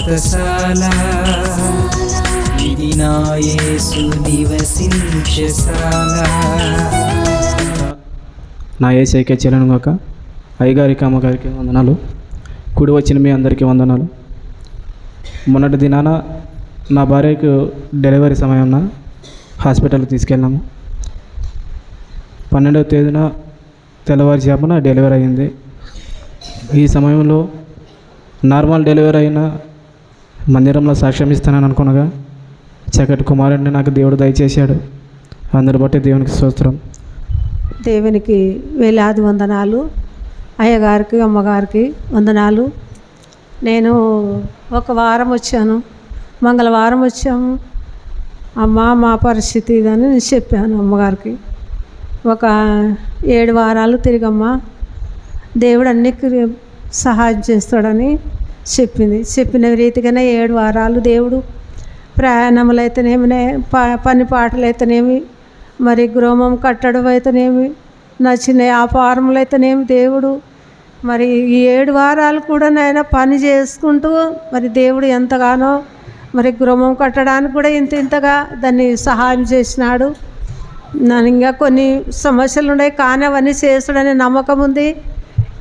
వ్రతశాల ఇది నా యేసు నివసించశాల. నా యేసయ్యకే చెల్లను గాక. అయ్యగారికి అమ్మగారికి వందనాలు. కూడి వచ్చిన మీ అందరికీ వందనాలు. మొన్నటి దినాన నా భార్యకు డెలివరీ సమయంలో హాస్పిటల్కి తీసుకెళ్ళాము. 12వ తేదీన తెల్లవారుజామున డెలివరీ అయింది. ఈ సమయంలో నార్మల్ డెలివరీ అయిన మందిరంలో సాక్ష్యం ఇస్తానని అనుకునగా చక్కటి కుమారుడిని నాకు దేవుడు దయచేశాడు. అందరి బట్టి దేవునికి స్తోత్రం. దేవునికి వేలాది వందనాలు. అయ్యగారికి అమ్మగారికి వందనాలు. నేను ఒక వారం వచ్చాను, మంగళవారం వచ్చాము. అమ్మ మా పరిస్థితి ఇదని నేను చెప్పాను అమ్మగారికి. ఒక 7 వారాలు తిరిగమ్మ దేవుడు అన్ని సహాయం చేస్తాడని చెప్పింది. చెప్పిన రీతిగానే 7 వారాలు దేవుడు ప్రయాణములు అయితేనేమి, పని పాటలు అయితేనేమి, మరి గృహం కట్టడం అయితేనేమి, నచ్చిన వ్యాపారములు అయితేనేమి, దేవుడు మరి ఈ 7 వారాలు కూడా నాయన పని చేసుకుంటూ మరి దేవుడు ఎంతగానో మరి గృహం కట్టడానికి కూడా ఇంతగా దాన్ని సహాయం చేసినాడు. నన్ను ఇంకా కొన్ని సమస్యలు ఉన్నాయి కానీ అవన్నీ చేస్తాడనే నమ్మకం ఉంది.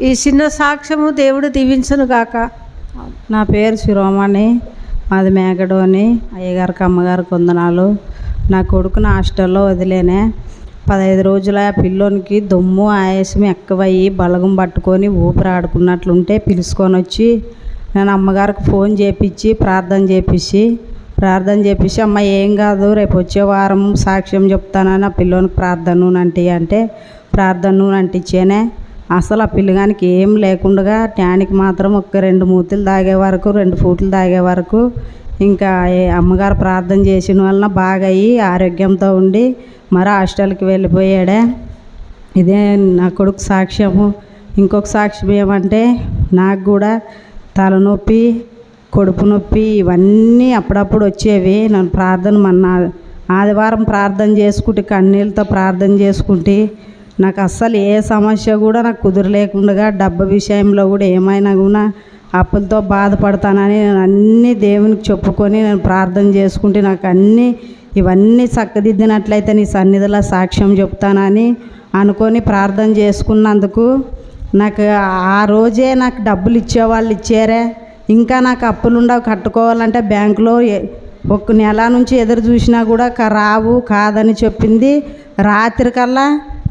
ఈ చిన్న సాక్ష్యము దేవుడు దీవించును గాక. నా పేరు శిరోమణి, మాది మేకడోని. అయ్యగారికి అమ్మగారికి వందనాలు. నా కొడుకుని హాస్టల్లో వదిలేనే 15 రోజుల పిల్లోనికి దమ్ము ఆయాసం ఎక్కువయ్యి బలగం పట్టుకొని ఊపిరి ఆడుకున్నట్లుంటే పిలుచుకొని వచ్చి నేను అమ్మగారికి ఫోన్ చేపించి ప్రార్థన చేపించి అమ్మ ఏం కాదు రేపు వచ్చే వారం సాక్ష్యం చెప్తానని ఆ పిల్లోనికి ప్రార్థన అంటే ప్రార్థన అంటించేనే. అసలు ఆ పిల్లగానికి ఏం లేకుండా ట్యానికి మాత్రం ఒక 2 మూతులు తాగే వరకు 2 ఫూట్లు తాగే వరకు ఇంకా అమ్మగారు ప్రార్థన చేసిన వలన బాగా అయ్యి ఆరోగ్యంతో ఉండి మరి హాస్టల్కి వెళ్ళిపోయాడే. ఇదే నా కొడుకు సాక్ష్యము. ఇంకొక సాక్ష్యం ఏమంటే నాకు కూడా తలనొప్పి, కడుపు నొప్పి ఇవన్నీ అప్పుడప్పుడు వచ్చేవి. నన్ను ప్రార్థన మొన్న ఆదివారం ప్రార్థన చేసుకుంటే కన్నీళ్ళతో ప్రార్థన చేసుకుంటే నాకు అస్సలు ఏ సమస్య కూడా నాకు కుదరలేకుండా డబ్బు విషయంలో కూడా ఏమైనా కూడా అప్పులతో బాధపడతానని నేను అన్నీ దేవునికి చెప్పుకొని నేను ప్రార్థన చేసుకుంటే నాకు ఇవన్నీ చక్కదిద్దినట్లయితే నీ సన్నిధిలో సాక్ష్యం చెప్తానని అనుకొని ప్రార్థన చేసుకున్నందుకు నాకు ఆ రోజే నాకు డబ్బులు ఇచ్చేవాళ్ళు ఇచ్చారే. ఇంకా నాకు అప్పులుండవు కట్టుకోవాలంటే బ్యాంకులో 1 నెల నుంచి ఎదురు చూసినా కూడా రావు కాదని చెప్పింది. రాత్రికల్లా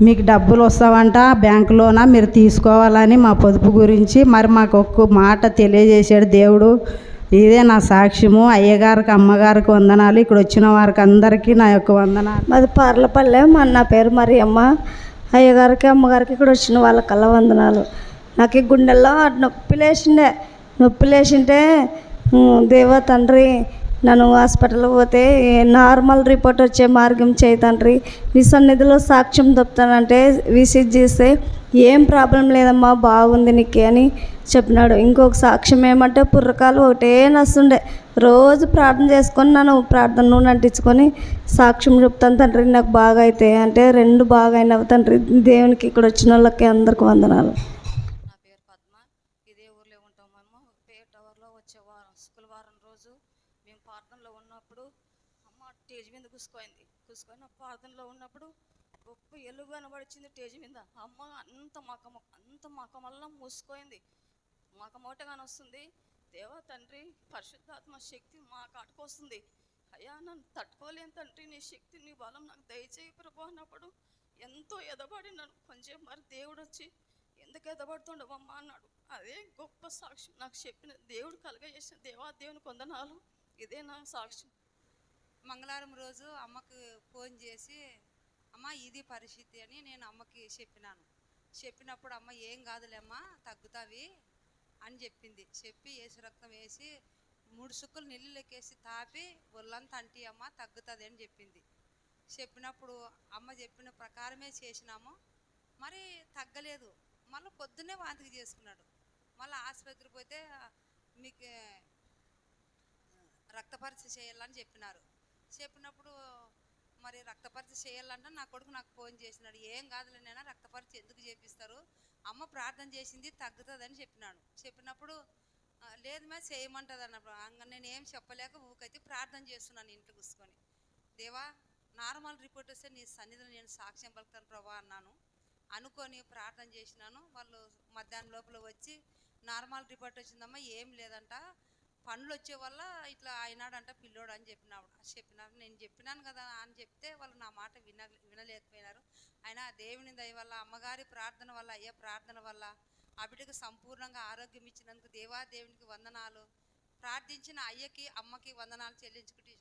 మీకు డబ్బులు వస్తావంట బ్యాంకులోన మీరు తీసుకోవాలని మా పొదుపు గురించి మరి మాకు ఒక్క మాట తెలియజేశాడు దేవుడు. ఇదే నా సాక్ష్యము. అయ్యగారికి అమ్మగారికి వందనాలు. ఇక్కడ వచ్చిన వారికి అందరికీ నా యొక్క వందనాలు. మాది పార్లపల్లె. నా పేరు మరియమ్మ. అయ్యగారికి అమ్మగారికి ఇక్కడ వచ్చిన వాళ్ళకల్లా వందనాలు. నాకు ఈ గుండెల్లో నొప్పి లేచింటే దేవా తండ్రి నన్ను హాస్పిటల్కి పోతే నార్మల్ రిపోర్ట్ వచ్చే మార్గం చేయి తండ్రి, నీ సన్నిధిలో సాక్ష్యం చెప్తానంటే విజిట్ చేస్తే ఏం ప్రాబ్లం లేదమ్మా బాగుంది నీకే అని చెప్పినాడు. ఇంకొక సాక్ష్యం ఏమంటే పుర్రకాలు ఒకటే నస్తుండే, రోజు ప్రార్థన చేసుకొని నన్ను ప్రార్థన నూనె అంటించుకొని సాక్ష్యం చెప్తాను తండ్రి నాకు బాగా అయితే అంటే 2 బాగా అయినవి తండ్రి. దేవునికి ఇక్కడ వచ్చిన వాళ్ళకి అందరికి వందనాలు. నా పేరు పద్మ. ఇదే ఊర్లో ఉంటాం మేము. పేరు టవర్లో వచ్చే శుక్రవారం రోజు మేము ప్రార్థనలో ఉన్నప్పుడు అమ్మ స్టేజ్ మీద కూసుకొని ప్రార్థనలో ఉన్నప్పుడు గొప్ప ఎలుగు కనబడిచింది స్టేజ్ మీద. అమ్మ అంత మకమల్లా మూసుకుంది, మకమోటగానే వస్తుంది. దేవా తండ్రి పరిశుద్ధాత్మ శక్తి మా కాటుకు వస్తుంది. అయ్యా నన్ను తట్టుకోలేని తండ్రి, నీ శక్తి నీ బలం నాకు దయచేయి ప్రభు అన్నప్పుడు ఎంతో ఎదబడి నన్ను కొంచెం మరి దేవుడు వచ్చి ఎందుకు ఎదబడుతుండవమ్మా అన్నాడు. అదే గొప్ప సాక్ష్యం నాకు చెప్పిన దేవుడు కలగజేసిన దేవునికి వందనాలు. ఇదే నా సాక్ష్యం. మంగళవారం రోజు అమ్మకు ఫోన్ చేసి అమ్మ ఇది పరిస్థితి అని నేను అమ్మకి చెప్పినప్పుడు అమ్మ ఏం కాదులేమ్మా తగ్గుతావి అని చెప్పింది. చెప్పి ఏసు రక్తం వేసి 3 సుక్కులు నీళ్ళకేసి తాపి ఒళ్ళంతా అంటి అమ్మ తగ్గుతుంది అని చెప్పింది. చెప్పినప్పుడు అమ్మ చెప్పిన ప్రకారమే చేసినాము. మరి తగ్గలేదు. మళ్ళీ పొద్దున్నే వాంతికి చేసుకున్నాడు. మళ్ళీ ఆసుపత్రికి పోతే మీకు రక్త పరీక్ష చేయాలని చెప్పినప్పుడు మరి రక్త పరీక్ష చేయాలంటే నా కొడుకు నాకు ఫోన్ చేసినాడు. ఏం కాదులే నేను రక్త పరీక్ష ఎందుకు చేపిస్తారు, అమ్మ ప్రార్థన చేసింది తగ్గుతుందని చెప్పినాడు. చెప్పినప్పుడు లేదు మ్యామ్ చేయమంటుంది అన్నప్పుడు నేను ఏం చెప్పలేక ఊకైతే ప్రార్థన చేస్తున్నాను ఇంట్లో కూర్చొని. దేవా నార్మల్ రిపోర్ట్ వస్తే నీ సన్నిధిలో నేను సాక్ష్యం పలుకుతాను ప్రభా అన్నాను. అనుకొని ప్రార్థన చేసినాను. వాళ్ళు మధ్యాహ్నం లోపల వచ్చి నార్మల్ రిపోర్ట్ వచ్చిందమ్మా, ఏం లేదంట, పండ్లు వచ్చే వల్ల ఇట్లా అయినాడంట పిల్లోడు అని చెప్పినారు. నేను చెప్పినాను కదా అని చెప్తే వాళ్ళు నా మాట వినలేకపోయినారు. అయినా దేవుని దయ వల్ల, అమ్మగారి ప్రార్థన వల్ల, అయ్యే ప్రార్థన వల్ల ఆ బిడ్డకు సంపూర్ణంగా ఆరోగ్యం ఇచ్చినందుకు దేవునికి వందనాలు. ప్రార్థించిన అయ్యకి అమ్మకి వందనాలు చెల్లించుకుంటే